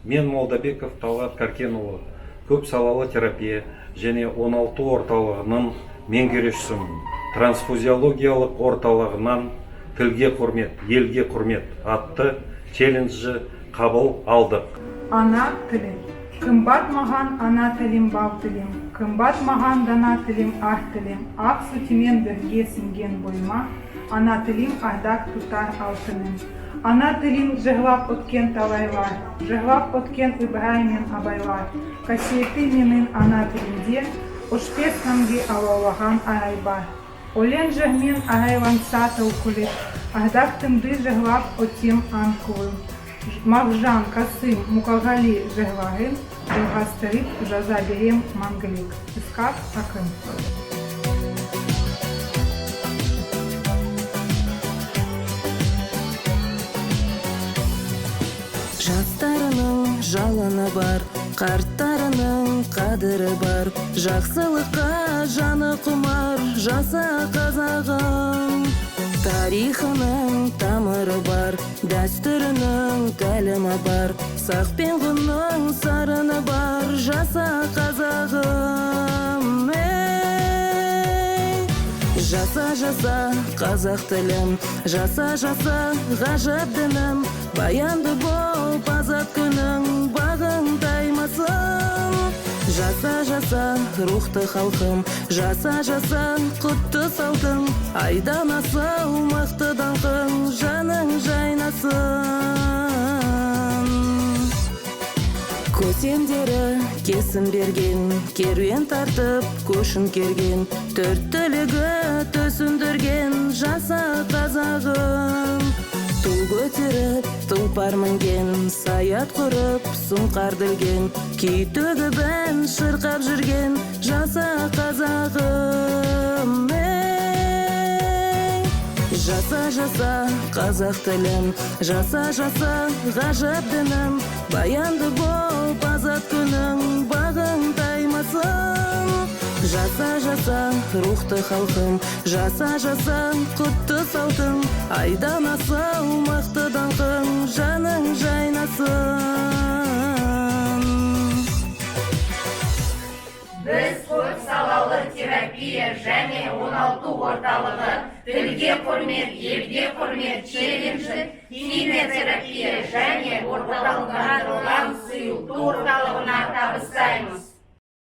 Мен Молдабеков Талғат Каркенұлы, көп салалы терапия және 16 орталығының меңгерушісімін. Трансфузиологиялық орталығынан тілге құрмет, елге құрмет атты челленджі қабыл алдық. Ана тілі. Қымбат маған ана тілім бал тілім, қымбат маған дана тілім ақ тілім, ақ сүтімен бірге сіңген бойыма, ана тілім ардақ тұтар алтыным. Ана тілім жығлап өткен талайлар, жығлап өткен Ибрай мен Абайлар, қасиеті менің ана тілімде, ұшпес қамге алаулаған арай бар. Олен жығмен арайланса тәукілік, ардақ тымды жығлап өтем анқылым. Мағжан, Қасым, Мұқағали жырларын жалғастырып жаза берем мәңгілік. Ысқақ ақын. Жастарының жалыны бар, қарттарының қадірі бар, жақсылыққа жаны құмар, жаса қазағым. Тарихының тамыры бар, дәстүрінің тәлімі бар, сақ пен ғұнның сарыны бар, жаса қазағым. Жаса, жаса қазақ тілім, жаса, жаса ғажап дінім, баянды болып азат күнің бағың таймасын. Жаса, жаса рухты халқым, жаса, жаса құтты салтың, айдан асыл мықты даңқың, жаның жайнасын. Көсемдері кесім берген, керуен тартып көшін керген, төрт түлігі төсіндірген, жаса қазағым. Тұл көтеріп, тұлпар мінген, саят құрып, сұңқар ділген, күй төгібін шырқап жүрген, жаса қазағым. Жаса, жаса қазақ тілім, жаса, жаса ғажап дінім, баянды болып азат күнің бағың таймасын. Жаса, жаса рухты халқым, жаса, жаса құтты салтың, айдан асыл мықты даңқың, жаның жайнасын. Біз көп салалы терапия және 16 орталығы тілге құрмет, елге құрмет челленджі химиотерапия және орталықтандырылған сұйылту орталығына табыстаймыз.